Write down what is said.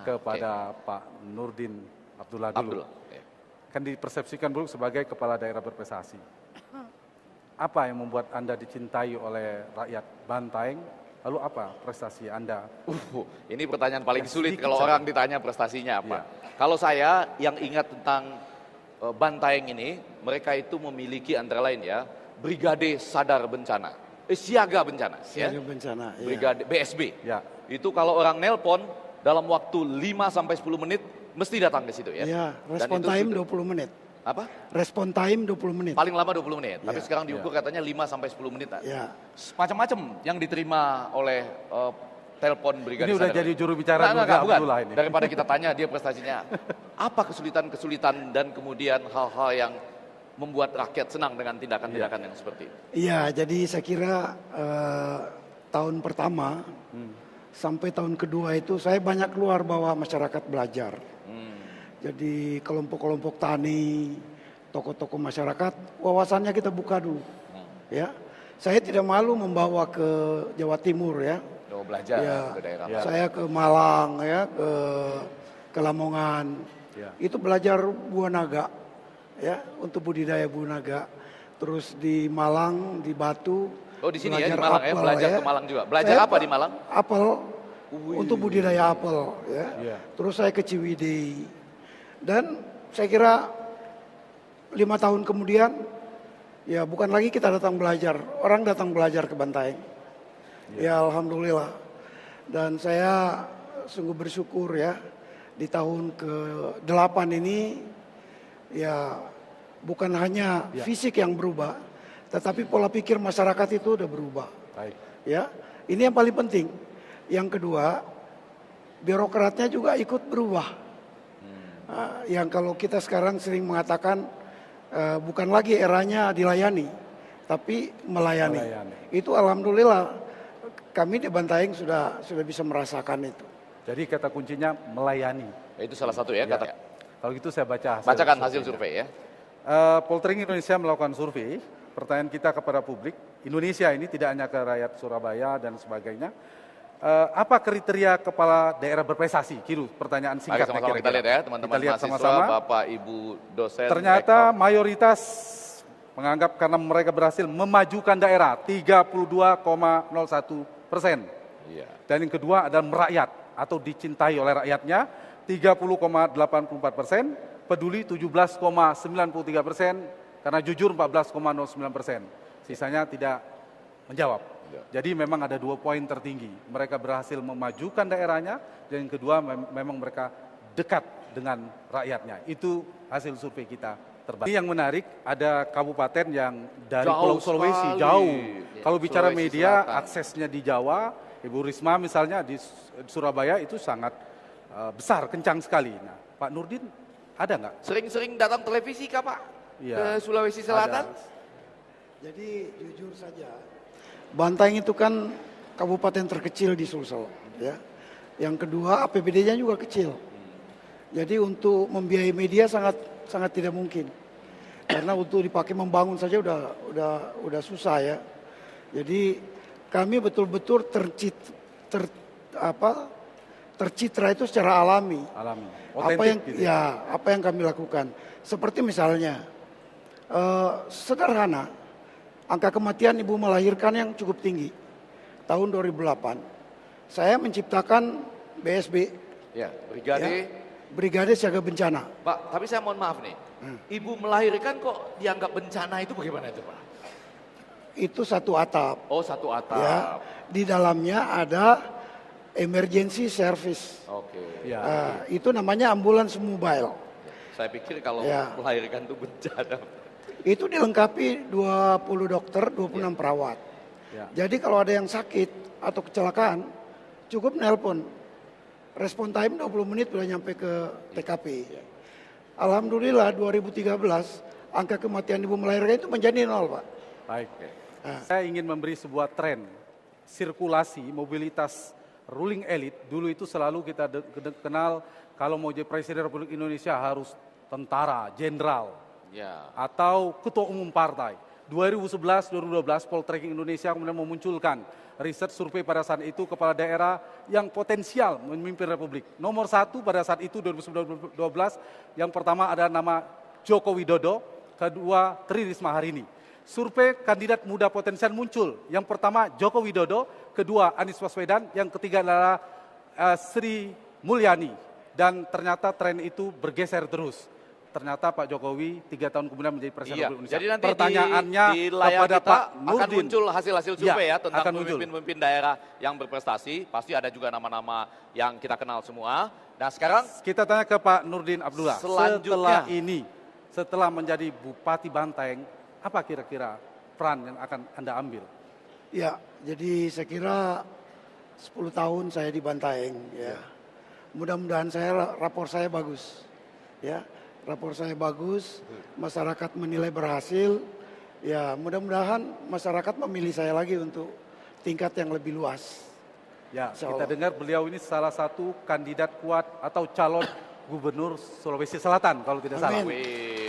kepada Pak Nurdin Abdullah dulu. Kan dipersepsikan dulu sebagai kepala daerah berprestasi. Apa yang membuat Anda dicintai oleh rakyat Bantaeng? Lalu apa prestasi Anda? Ini pertanyaan paling sulit kalau saja. orang ditanya prestasinya apa. Kalau saya yang ingat tentang Bantaeng ini, mereka itu memiliki antara lain ya, Brigade Sadar Bencana, Siaga Bencana, Siaga Bencana, Brigade BSB. Ya. Itu kalau orang nelpon dalam waktu 5-10 menit mesti datang ke situ ya. Ya, Dan respon itu time sudah- 20 menit. Apa? Respon time 20 menit. Paling lama 20 menit, tapi Ya. sekarang diukur katanya 5-10 menit. Ya. Macam-macam yang diterima oleh telepon Brigade Ini udah Sadar. jadi juru bicara Bukan. Abdullah ini. Daripada kita tanya dia prestasinya. Apa kesulitan-kesulitan dan kemudian hal-hal yang membuat rakyat senang dengan tindakan-tindakan yang seperti itu. Iya, jadi saya kira tahun pertama sampai tahun kedua itu saya banyak keluar bawa masyarakat belajar. Jadi kelompok-kelompok tani, tokoh-tokoh masyarakat, wawasannya kita buka dulu. Ya, saya tidak malu membawa ke Jawa Timur ya. Belajar Ya, ke daerah. saya ke Malang ya, ke Lamongan. Ya. Itu belajar buah naga ya, untuk budidaya buah naga. Terus di Malang, di Batu. Oh di sini ya, di belajar Malang ya, apel, belajar ya. ke Malang juga. Belajar Saya apa di Malang? Apel, untuk budidaya apel ya. Iya. Terus saya ke Ciwidey. Dan saya kira 5 tahun kemudian, ya bukan lagi kita datang belajar, orang datang belajar ke Bantaeng. Ya alhamdulillah. Dan saya sungguh bersyukur ya, di tahun ke-8 ini, ya bukan hanya fisik yang berubah, tetapi pola pikir masyarakat itu udah berubah. Baik. Ya, ini yang paling penting. Yang kedua, birokratnya juga ikut berubah. Yang kalau kita sekarang sering mengatakan bukan lagi eranya dilayani, tapi melayani. Itu alhamdulillah kami di Bantaeng sudah bisa merasakan itu. Jadi kata kuncinya melayani. Itu salah satu ya kata. Kalau gitu saya baca Bacakan hasil survei ya. Poltering Indonesia melakukan survei. Pertanyaan kita kepada publik, Indonesia ini tidak hanya ke rakyat Surabaya dan sebagainya. Apa kriteria kepala daerah berprestasi? Kiru, pertanyaan Mari singkat. sama-sama kita lihat ya teman-teman Kita lihat mahasiswa, sama-sama. Bapak, Ibu, dosen. Ternyata rektor. mayoritas menganggap karena mereka berhasil memajukan daerah 32,01%. Iya. Dan yang kedua adalah merakyat atau dicintai oleh rakyatnya 30,84%, peduli 17,93%, karena jujur 14,09%. Sisanya tidak menjawab. Jadi memang ada 2 poin tertinggi. Mereka berhasil memajukan daerahnya, dan yang kedua memang mereka dekat dengan rakyatnya. Itu hasil survei kita terbaru. Ini yang menarik, ada kabupaten yang dari Jauh Pulau Sulawesi, sekali. jauh. Ya, Kalau bicara Sulawesi media, Selatan. aksesnya di Jawa, Ibu Risma misalnya di Surabaya itu sangat besar, kencang sekali. Nah, Pak Nurdin ada nggak? Sering-sering datang televisi kah Pak? Iya. Ke Sulawesi Selatan? Ada. Jadi jujur saja, Bantaeng itu kan kabupaten terkecil di Sulsel, ya. Yang kedua APBD-nya juga kecil. Jadi untuk membiayai media sangat tidak mungkin. Karena untuk dipakai membangun saja udah susah ya. Jadi kami betul-betul tercitra itu secara alami. Alami. Otentik gitu. Apa yang kami lakukan. Seperti misalnya sederhana, angka kematian ibu melahirkan yang cukup tinggi. Tahun 2008, saya menciptakan BSB. Ya, Brigade. Brigade Siaga Bencana. Pak, tapi saya mohon maaf nih. Ibu melahirkan kok dianggap bencana itu bagaimana itu Pak? Itu satu atap. Oh, satu atap. Ya, di dalamnya ada emergency service. Oke. Ya. Itu namanya ambulans mobile. Saya pikir kalau Ya. melahirkan itu bencana. Itu dilengkapi 20 dokter, 26 perawat. Ya. Jadi kalau ada yang sakit atau kecelakaan, cukup nelpon. Respon time 20 menit sudah nyampe ke TKP. Alhamdulillah 2013 angka kematian ibu melahirkan itu menjadi 0, Pak. Baik. Saya ingin memberi sebuah tren sirkulasi mobilitas ruling elite. Dulu itu selalu kita kenal kalau mau jadi Presiden Republik Indonesia harus tentara, jenderal, Ya. atau ketua umum partai. 2011-2012 Poltreking Indonesia kemudian memunculkan riset survei pada saat itu kepala daerah yang potensial memimpin Republik. Nomor 1 pada saat itu 2012 yang pertama ada nama Joko Widodo, kedua Tri Risma hari ini. Survei kandidat muda potensial muncul. Yang pertama Joko Widodo, kedua Anies Baswedan, yang ketiga adalah Sri Mulyani. Dan ternyata tren itu bergeser terus. Ternyata Pak Jokowi 3 tahun kemudian menjadi Presiden Republik Indonesia. Jadi nanti pertanyaannya di layar kepada kita Pak akan Nurdin. muncul hasil-hasil survei ya tentang akan muncul. pemimpin-pemimpin daerah yang berprestasi. Pasti ada juga nama-nama yang kita kenal semua. Nah sekarang Kita tanya ke Pak Nurdin Abdullah. Selanjutnya. Setelah menjadi Bupati Bantaeng, apa kira-kira peran yang akan Anda ambil? Ya, jadi saya kira 10 tahun saya di Bantaeng ya. Mudah-mudahan rapor saya bagus. Ya, rapor saya bagus, masyarakat menilai berhasil. Ya, mudah-mudahan masyarakat memilih saya lagi untuk tingkat yang lebih luas. Ya, Insya kita Allah. dengar beliau ini salah satu kandidat kuat atau calon Gubernur Sulawesi Selatan kalau tidak salah. Amin. Wih,